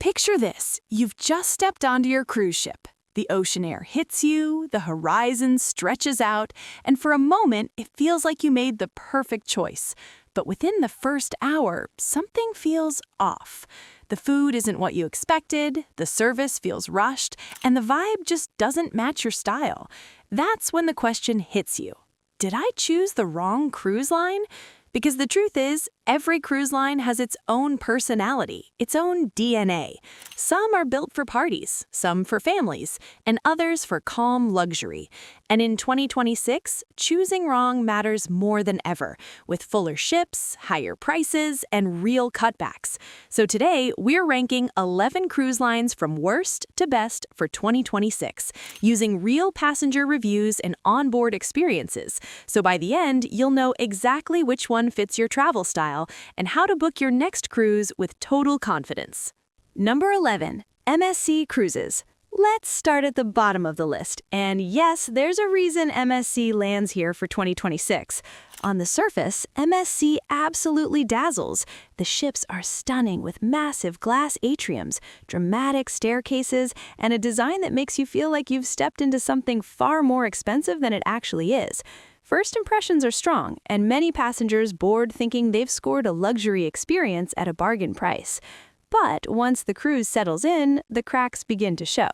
Picture this. You've just stepped onto your cruise ship. The ocean air hits you, the horizon stretches out, and for a moment, it feels like you made the perfect choice. But within the first hour, something feels off. The food isn't what you expected, the service feels rushed, and the vibe just doesn't match your style. That's when the question hits you. Did I choose the wrong cruise line? Because the truth is, every cruise line has its own personality, its own DNA. Some are built for parties, some for families, and others for calm luxury. And in 2026, choosing wrong matters more than ever, with fuller ships, higher prices, and real cutbacks. So today, we're ranking 11 cruise lines from worst to best for 2026, using real passenger reviews and onboard experiences. So by the end, you'll know exactly which one fits your travel style and how to book your next cruise with total confidence. Number 11. MSC Cruises. Let's start at the bottom of the list. And yes, there's a reason MSC lands here for 2026. On the surface, MSC absolutely dazzles. The ships are stunning with massive glass atriums, dramatic staircases, and a design that makes you feel like you've stepped into something far more expensive than it actually is. First impressions are strong, and many passengers board thinking they've scored a luxury experience at a bargain price. But once the cruise settles in, the cracks begin to show.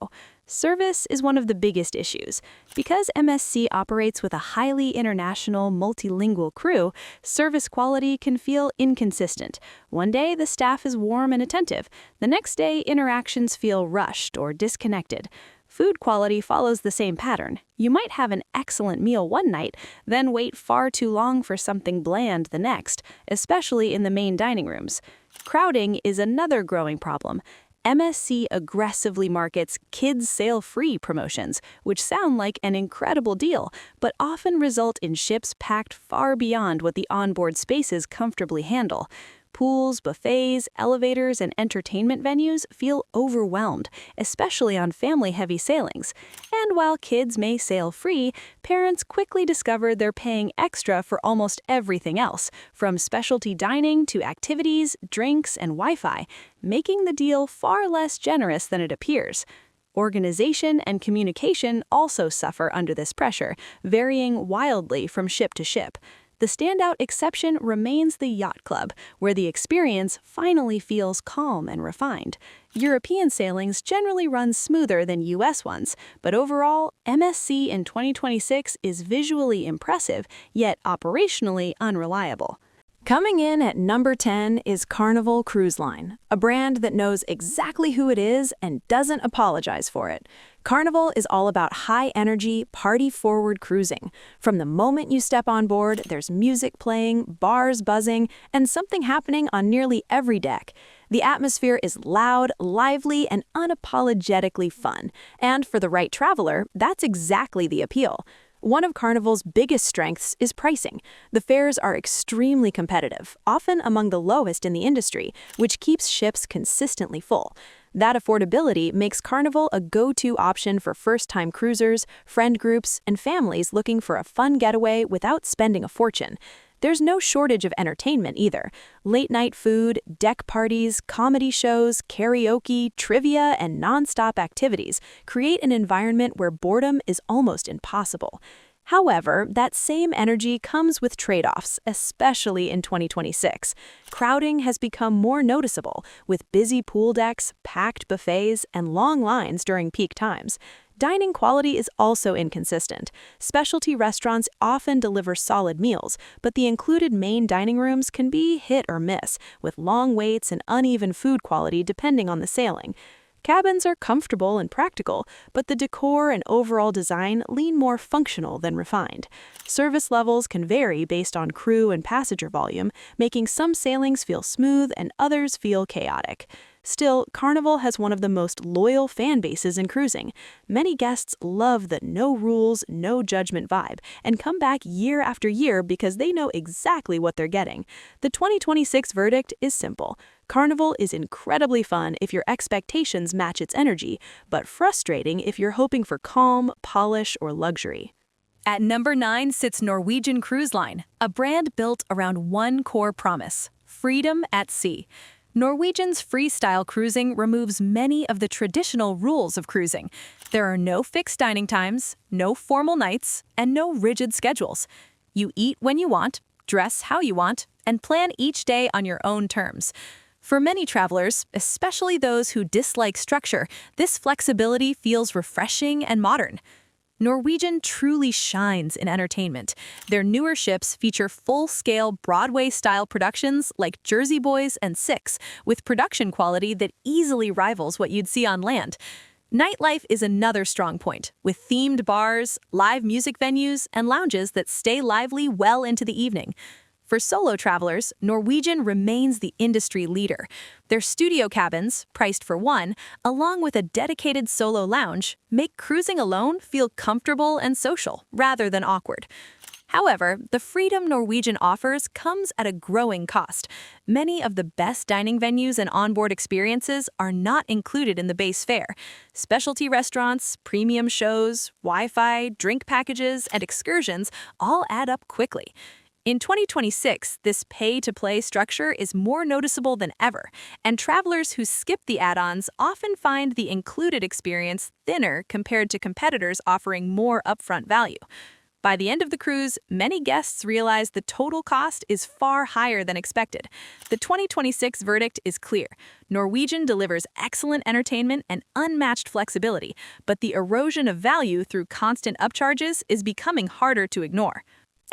Service is one of the biggest issues. Because MSC operates with a highly international, multilingual crew, service quality can feel inconsistent. One day, the staff is warm and attentive. The next day, interactions feel rushed or disconnected. Food quality follows the same pattern. You might have an excellent meal one night, then wait far too long for something bland the next, especially in the main dining rooms. Crowding is another growing problem. MSC aggressively markets kids sail-free promotions, which sound like an incredible deal, but often result in ships packed far beyond what the onboard spaces comfortably handle. Pools, buffets, elevators, and entertainment venues feel overwhelmed, especially on family-heavy sailings. And while kids may sail free, parents quickly discover they're paying extra for almost everything else, from specialty dining to activities, drinks, and Wi-Fi, making the deal far less generous than it appears. Organization and communication also suffer under this pressure, varying wildly from ship to ship. The standout exception remains the yacht club, where the experience finally feels calm and refined. European sailings generally run smoother than US ones, but overall, MSC in 2026 is visually impressive, yet operationally unreliable. Coming in at number 10 is Carnival Cruise Line, a brand that knows exactly who it is and doesn't apologize for it. Carnival is all about high-energy, party-forward cruising. From the moment you step on board, there's music playing, bars buzzing, and something happening on nearly every deck. The atmosphere is loud, lively, and unapologetically fun. And for the right traveler, that's exactly the appeal. One of Carnival's biggest strengths is pricing. The fares are extremely competitive, often among the lowest in the industry, which keeps ships consistently full. That affordability makes Carnival a go-to option for first-time cruisers, friend groups, and families looking for a fun getaway without spending a fortune. There's no shortage of entertainment either. Late-night food, deck parties, comedy shows, karaoke, trivia, and non-stop activities create an environment where boredom is almost impossible. However, that same energy comes with trade-offs, especially in 2026. Crowding has become more noticeable, with busy pool decks, packed buffets, and long lines during peak times. Dining quality is also inconsistent. Specialty restaurants often deliver solid meals, but the included main dining rooms can be hit or miss, with long waits and uneven food quality depending on the sailing. Cabins are comfortable and practical, but the decor and overall design lean more functional than refined. Service levels can vary based on crew and passenger volume, making some sailings feel smooth and others feel chaotic. Still, Carnival has one of the most loyal fan bases in cruising. Many guests love the no rules, no judgment vibe and come back year after year because they know exactly what they're getting. The 2026 verdict is simple. Carnival is incredibly fun if your expectations match its energy, but frustrating if you're hoping for calm, polish, or luxury. At number 9 sits Norwegian Cruise Line, a brand built around one core promise: freedom at sea. Norwegian's freestyle cruising removes many of the traditional rules of cruising. There are no fixed dining times, no formal nights, and no rigid schedules. You eat when you want, dress how you want, and plan each day on your own terms. For many travelers, especially those who dislike structure, this flexibility feels refreshing and modern. Norwegian truly shines in entertainment. Their newer ships feature full-scale Broadway-style productions like Jersey Boys and Six, with production quality that easily rivals what you'd see on land. Nightlife is another strong point, with themed bars, live music venues, and lounges that stay lively well into the evening. For solo travelers, Norwegian remains the industry leader. Their studio cabins, priced for one, along with a dedicated solo lounge, make cruising alone feel comfortable and social, rather than awkward. However, the freedom Norwegian offers comes at a growing cost. Many of the best dining venues and onboard experiences are not included in the base fare. Specialty restaurants, premium shows, Wi-Fi, drink packages, and excursions all add up quickly. In 2026, this pay-to-play structure is more noticeable than ever, and travelers who skip the add-ons often find the included experience thinner compared to competitors offering more upfront value. By the end of the cruise, many guests realize the total cost is far higher than expected. The 2026 verdict is clear. Norwegian delivers excellent entertainment and unmatched flexibility, but the erosion of value through constant upcharges is becoming harder to ignore.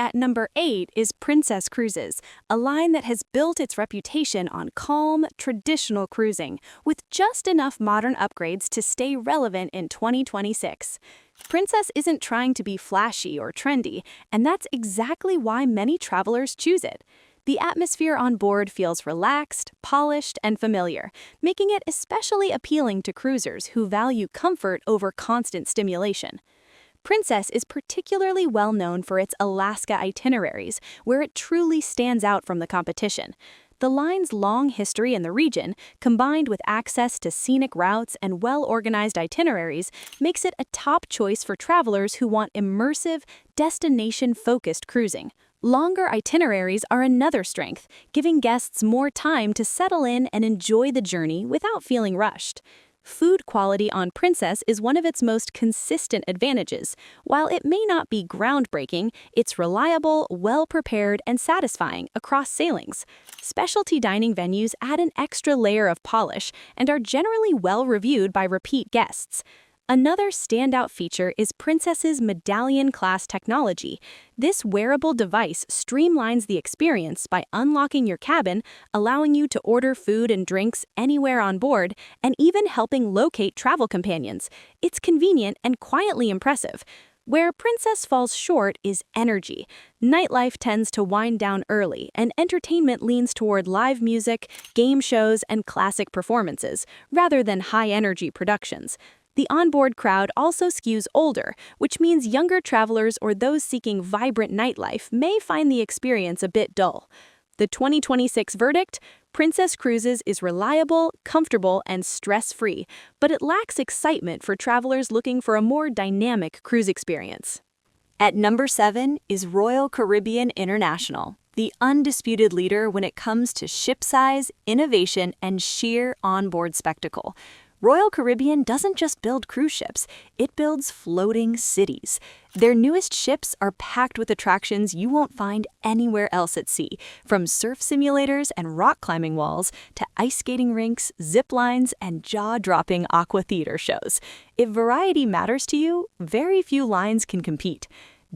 At number 8 is Princess Cruises, a line that has built its reputation on calm, traditional cruising, with just enough modern upgrades to stay relevant in 2026. Princess isn't trying to be flashy or trendy, and that's exactly why many travelers choose it. The atmosphere on board feels relaxed, polished, and familiar, making it especially appealing to cruisers who value comfort over constant stimulation. Princess is particularly well known for its Alaska itineraries, where it truly stands out from the competition. The line's long history in the region, combined with access to scenic routes and well-organized itineraries, makes it a top choice for travelers who want immersive, destination-focused cruising. Longer itineraries are another strength, giving guests more time to settle in and enjoy the journey without feeling rushed. Food quality on Princess is one of its most consistent advantages. While it may not be groundbreaking, it's reliable, well-prepared, and satisfying across sailings. Specialty dining venues add an extra layer of polish and are generally well-reviewed by repeat guests. Another standout feature is Princess's medallion-class technology. This wearable device streamlines the experience by unlocking your cabin, allowing you to order food and drinks anywhere on board, and even helping locate travel companions. It's convenient and quietly impressive. Where Princess falls short is energy. Nightlife tends to wind down early, and entertainment leans toward live music, game shows, and classic performances, rather than high-energy productions. The onboard crowd also skews older, which means younger travelers or those seeking vibrant nightlife may find the experience a bit dull. The 2026 verdict: Princess Cruises is reliable, comfortable, and stress-free, but it lacks excitement for travelers looking for a more dynamic cruise experience. At number 7 is Royal Caribbean International, the undisputed leader when it comes to ship size, innovation, and sheer onboard spectacle. Royal Caribbean doesn't just build cruise ships, it builds floating cities. Their newest ships are packed with attractions you won't find anywhere else at sea, from surf simulators and rock climbing walls to ice skating rinks, zip lines, and jaw-dropping aqua theater shows. If variety matters to you, very few lines can compete.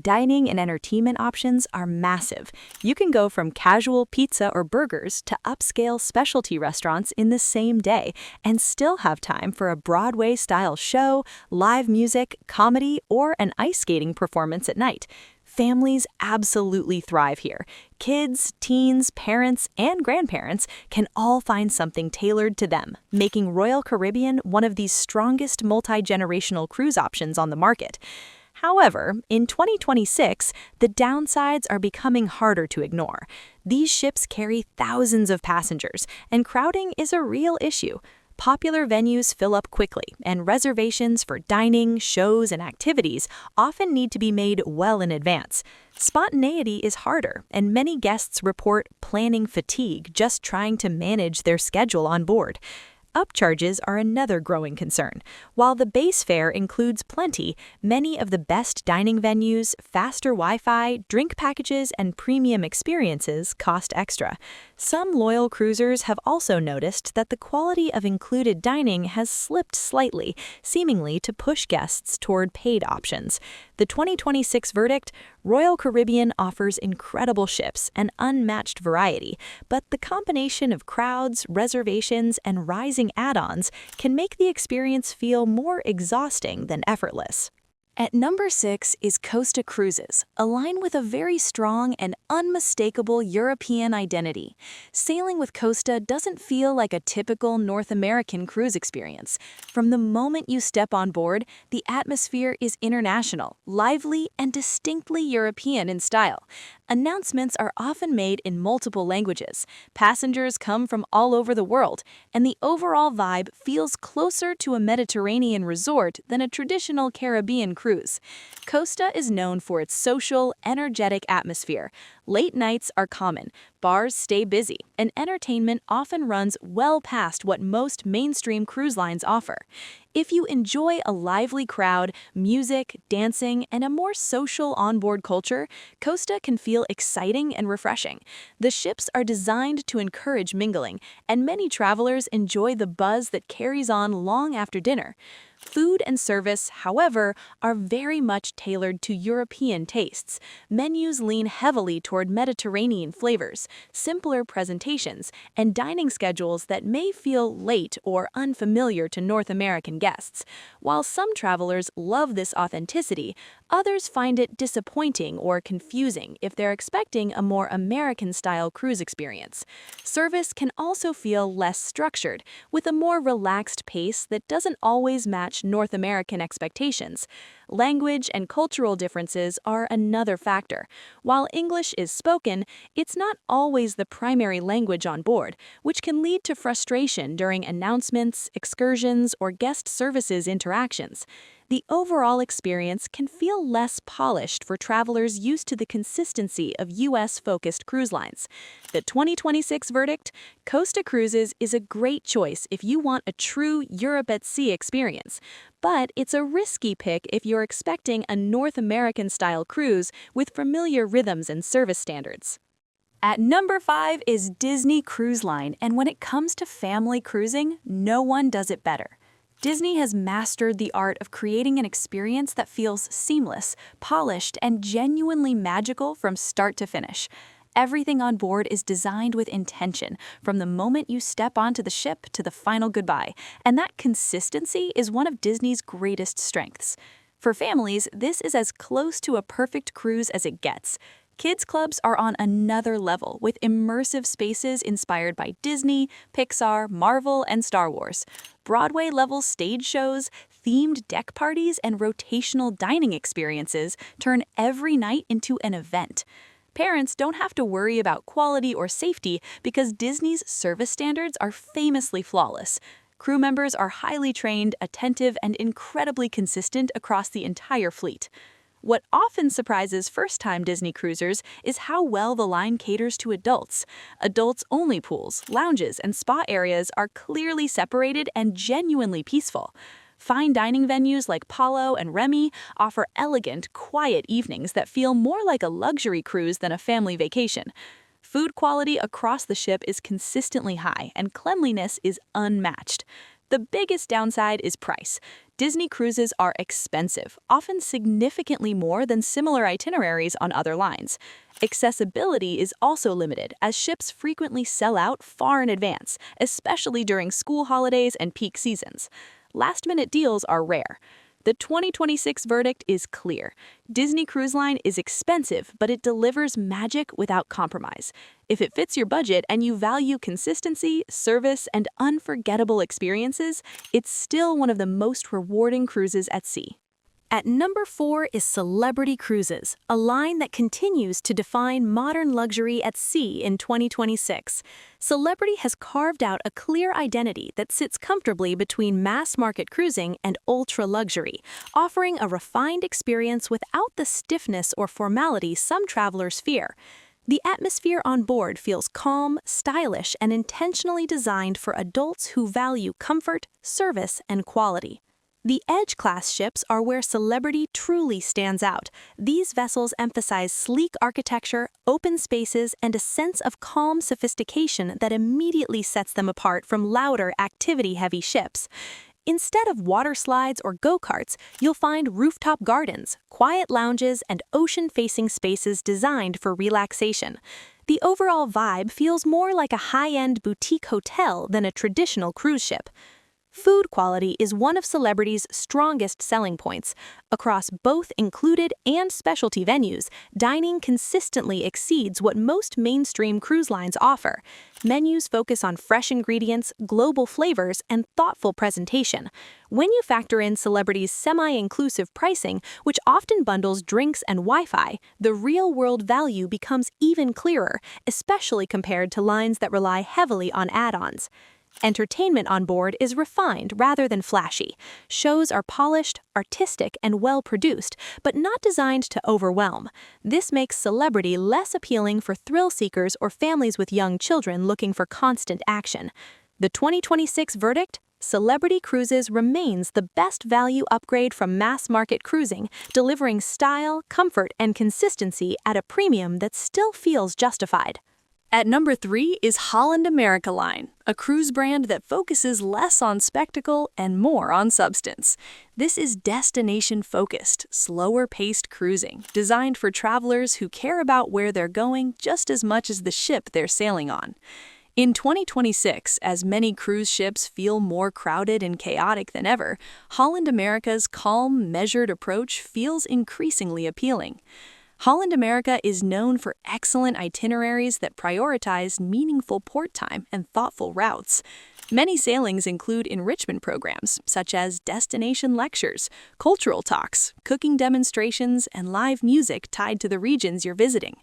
Dining and entertainment options are massive. You can go from casual pizza or burgers to upscale specialty restaurants in the same day and still have time for a Broadway-style show, live music, comedy, or an ice skating performance at night. Families absolutely thrive here. Kids, teens, parents, and grandparents can all find something tailored to them, making Royal Caribbean one of the strongest multi-generational cruise options on the market. However, in 2026, the downsides are becoming harder to ignore. These ships carry thousands of passengers, and crowding is a real issue. Popular venues fill up quickly, and reservations for dining, shows, and activities often need to be made well in advance. Spontaneity is harder, and many guests report planning fatigue just trying to manage their schedule on board. Upcharges are another growing concern. While the base fare includes plenty, many of the best dining venues, faster Wi-Fi, drink packages, and premium experiences cost extra. Some loyal cruisers have also noticed that the quality of included dining has slipped slightly, seemingly to push guests toward paid options. The 2026 verdict: Royal Caribbean offers incredible ships and unmatched variety, but the combination of crowds, reservations, and rising add-ons can make the experience feel more exhausting than effortless. At number 6 is Costa Cruises, a line with a very strong and unmistakable European identity. Sailing with Costa doesn't feel like a typical North American cruise experience. From the moment you step on board, the atmosphere is international, lively, and distinctly European in style. Announcements are often made in multiple languages. Passengers come from all over the world, and the overall vibe feels closer to a Mediterranean resort than a traditional Caribbean cruise. Costa is known for its social, energetic atmosphere. Late nights are common, bars stay busy, and entertainment often runs well past what most mainstream cruise lines offer. If you enjoy a lively crowd, music, dancing, and a more social onboard culture, Costa can feel exciting and refreshing. The ships are designed to encourage mingling, and many travelers enjoy the buzz that carries on long after dinner. Food and service, however, are very much tailored to European tastes. Menus lean heavily toward Mediterranean flavors, simpler presentations, and dining schedules that may feel late or unfamiliar to North American guests. While some travelers love this authenticity, others find it disappointing or confusing if they're expecting a more American-style cruise experience. Service can also feel less structured, with a more relaxed pace that doesn't always match North American expectations. Language and cultural differences are another factor. While English is spoken, it's not always the primary language on board, which can lead to frustration during announcements, excursions, or guest services interactions. The overall experience can feel less polished for travelers used to the consistency of U.S.-focused cruise lines. The 2026 verdict: Costa Cruises is a great choice if you want a true Europe at sea experience, but it's a risky pick if you're expecting a North American-style cruise with familiar rhythms and service standards. At number 5 is Disney Cruise Line, and when it comes to family cruising, no one does it better. Disney has mastered the art of creating an experience that feels seamless, polished, and genuinely magical from start to finish. Everything on board is designed with intention, from the moment you step onto the ship to the final goodbye, and that consistency is one of Disney's greatest strengths. For families, this is as close to a perfect cruise as it gets. Kids clubs are on another level, with immersive spaces inspired by Disney, Pixar, Marvel, and Star Wars. Broadway-level stage shows, themed deck parties, and rotational dining experiences turn every night into an event. Parents don't have to worry about quality or safety because Disney's service standards are famously flawless. Crew members are highly trained, attentive, and incredibly consistent across the entire fleet. What often surprises first-time Disney cruisers is how well the line caters to adults. Adults-only pools, lounges, and spa areas are clearly separated and genuinely peaceful. Fine dining venues like Palo and Remy offer elegant, quiet evenings that feel more like a luxury cruise than a family vacation. Food quality across the ship is consistently high, and cleanliness is unmatched. The biggest downside is price. Disney cruises are expensive, often significantly more than similar itineraries on other lines. Accessibility is also limited, as ships frequently sell out far in advance, especially during school holidays and peak seasons. Last-minute deals are rare. The 2026 verdict is clear. Disney Cruise Line is expensive, but it delivers magic without compromise. If it fits your budget and you value consistency, service, and unforgettable experiences, it's still one of the most rewarding cruises at sea. At number 4 is Celebrity Cruises, a line that continues to define modern luxury at sea in 2026. Celebrity has carved out a clear identity that sits comfortably between mass-market cruising and ultra-luxury, offering a refined experience without the stiffness or formality some travelers fear. The atmosphere on board feels calm, stylish, and intentionally designed for adults who value comfort, service, and quality. The Edge-class ships are where Celebrity truly stands out. These vessels emphasize sleek architecture, open spaces, and a sense of calm sophistication that immediately sets them apart from louder, activity-heavy ships. Instead of water slides or go-karts, you'll find rooftop gardens, quiet lounges, and ocean-facing spaces designed for relaxation. The overall vibe feels more like a high-end boutique hotel than a traditional cruise ship. Food quality is one of Celebrity's strongest selling points. Across both included and specialty venues, dining consistently exceeds what most mainstream cruise lines offer. Menus focus on fresh ingredients, global flavors, and thoughtful presentation. When you factor in Celebrity's semi-inclusive pricing, which often bundles drinks and Wi-Fi, the real-world value becomes even clearer, especially compared to lines that rely heavily on add-ons. Entertainment on board is refined rather than flashy. Shows are polished, artistic, and well-produced, but not designed to overwhelm. This makes Celebrity less appealing for thrill seekers or families with young children looking for constant action. The 2026 verdict? Celebrity Cruises remains the best value upgrade from mass-market cruising, delivering style, comfort, and consistency at a premium that still feels justified. At number 3 is Holland America Line, a cruise brand that focuses less on spectacle and more on substance. This is destination-focused, slower-paced cruising, designed for travelers who care about where they're going just as much as the ship they're sailing on. In 2026, as many cruise ships feel more crowded and chaotic than ever, Holland America's calm, measured approach feels increasingly appealing. Holland America is known for excellent itineraries that prioritize meaningful port time and thoughtful routes. Many sailings include enrichment programs, such as destination lectures, cultural talks, cooking demonstrations, and live music tied to the regions you're visiting.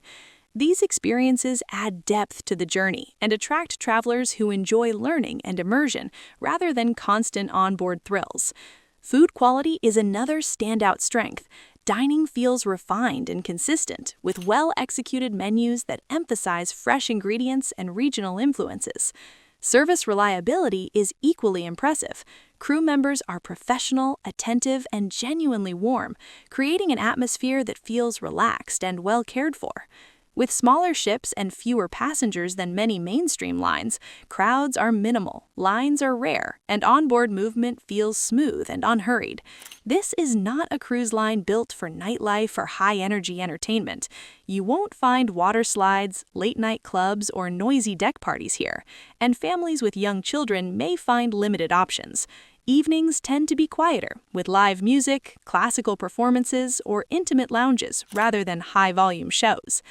These experiences add depth to the journey and attract travelers who enjoy learning and immersion rather than constant onboard thrills. Food quality is another standout strength. Dining feels refined and consistent, with well-executed menus that emphasize fresh ingredients and regional influences. Service reliability is equally impressive. Crew members are professional, attentive, and genuinely warm, creating an atmosphere that feels relaxed and well cared for. With smaller ships and fewer passengers than many mainstream lines, crowds are minimal, lines are rare, and onboard movement feels smooth and unhurried. This is not a cruise line built for nightlife or high-energy entertainment. You won't find water slides, late-night clubs, or noisy deck parties here, and families with young children may find limited options. Evenings tend to be quieter, with live music, classical performances, or intimate lounges rather than high-volume shows.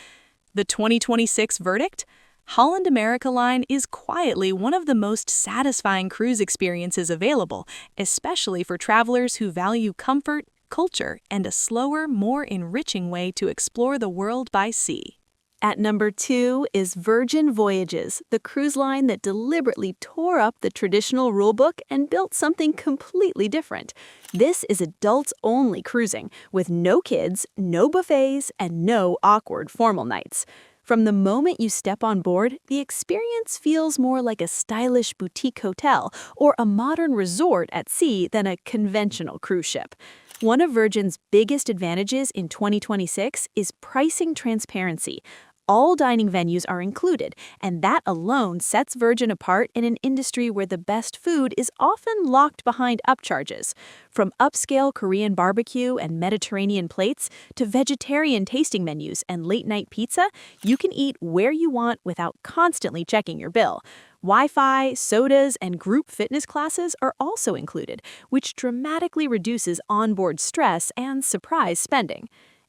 The 2026 verdict? Holland America Line is quietly one of the most satisfying cruise experiences available, especially for travelers who value comfort, culture, and a slower, more enriching way to explore the world by sea. At number 2 is Virgin Voyages, the cruise line that deliberately tore up the traditional rulebook and built something completely different. This is adults-only cruising, with no kids, no buffets, and no awkward formal nights. From the moment you step on board, the experience feels more like a stylish boutique hotel or a modern resort at sea than a conventional cruise ship. One of Virgin's biggest advantages in 2026 is pricing transparency. All dining venues are included, and that alone sets Virgin apart in an industry where the best food is often locked behind upcharges. From upscale Korean barbecue and Mediterranean plates to vegetarian tasting menus and late-night pizza, you can eat where you want without constantly checking your bill. Wi-Fi, sodas, and group fitness classes are also included, which dramatically reduces onboard stress and surprise spending.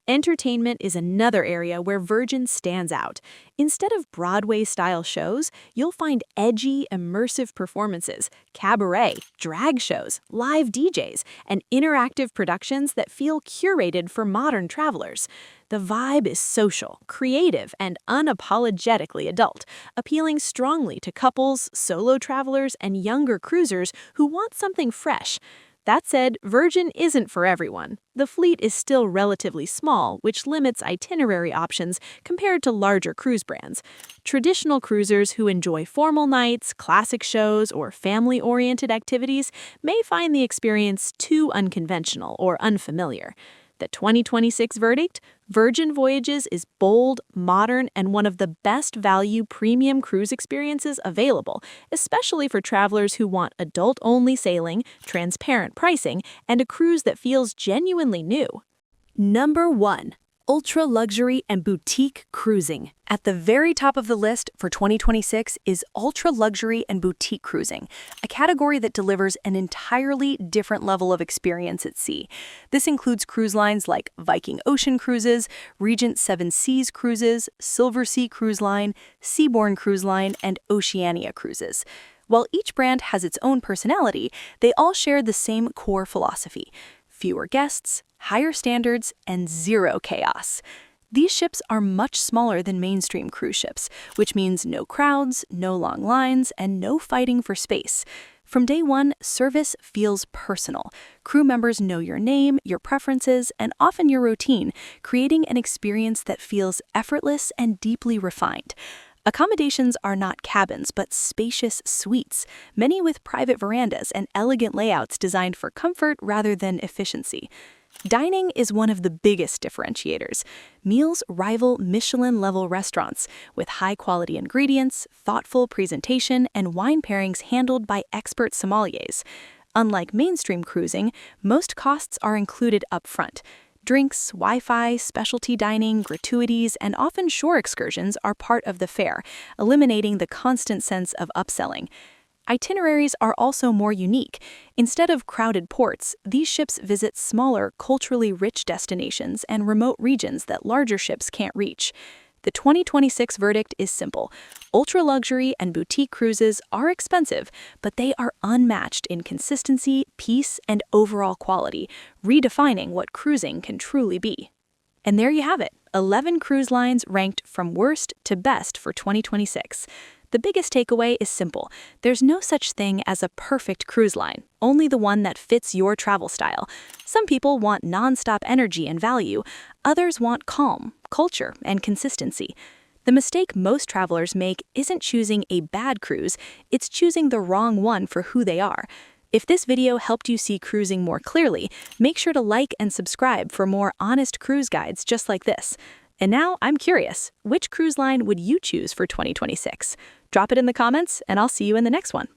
Entertainment is another area where Virgin stands out. Instead of Broadway-style shows, you'll find edgy, immersive performances, cabaret, drag shows, live DJs, and interactive productions that feel curated for modern travelers. The vibe is social, creative, and unapologetically adult, appealing strongly to couples, solo travelers, and younger cruisers who want something fresh. That said, Virgin isn't for everyone. The fleet is still relatively small, which limits itinerary options compared to larger cruise brands. Traditional cruisers who enjoy formal nights, classic shows, or family-oriented activities may find the experience too unconventional or unfamiliar. The 2026 verdict? Virgin Voyages is bold, modern, and one of the best value premium cruise experiences available, especially for travelers who want adult-only sailing, transparent pricing, and a cruise that feels genuinely new. Number 1. Ultra-luxury and boutique cruising. At the very top of the list for 2026 is ultra-luxury and boutique cruising, a category that delivers an entirely different level of experience at sea. This includes cruise lines like Viking Ocean Cruises, Regent Seven Seas Cruises, Silver Sea Cruise Line, Seabourn Cruise Line, and Oceania Cruises. While each brand has its own personality, they all share the same core philosophy: fewer guests, higher standards, and zero chaos. These ships are much smaller than mainstream cruise ships, which means no crowds, no long lines, and no fighting for space. From day one, service feels personal. Crew members know your name, your preferences, and often your routine, creating an experience that feels effortless and deeply refined. Accommodations are not cabins, but spacious suites, many with private verandas and elegant layouts designed for comfort rather than efficiency. Dining is one of the biggest differentiators. Meals rival Michelin-level restaurants, with high-quality ingredients, thoughtful presentation, and wine pairings handled by expert sommeliers. Unlike mainstream cruising, most costs are included up front. Drinks, Wi-Fi, specialty dining, gratuities, and often shore excursions are part of the fare, eliminating the constant sense of upselling. Itineraries are also more unique. Instead of crowded ports, these ships visit smaller, culturally rich destinations and remote regions that larger ships can't reach. The 2026 verdict is simple. Ultra-luxury and boutique cruises are expensive, but they are unmatched in consistency, peace, and overall quality, redefining what cruising can truly be. And there you have it, 11 cruise lines ranked from worst to best for 2026. The biggest takeaway is simple. There's no such thing as a perfect cruise line, only the one that fits your travel style. Some people want non-stop energy and value. Others want calm, culture, and consistency. The mistake most travelers make isn't choosing a bad cruise, it's choosing the wrong one for who they are. If this video helped you see cruising more clearly, make sure to like and subscribe for more honest cruise guides just like this. And now I'm curious, which cruise line would you choose for 2026? Drop it in the comments, and I'll see you in the next one.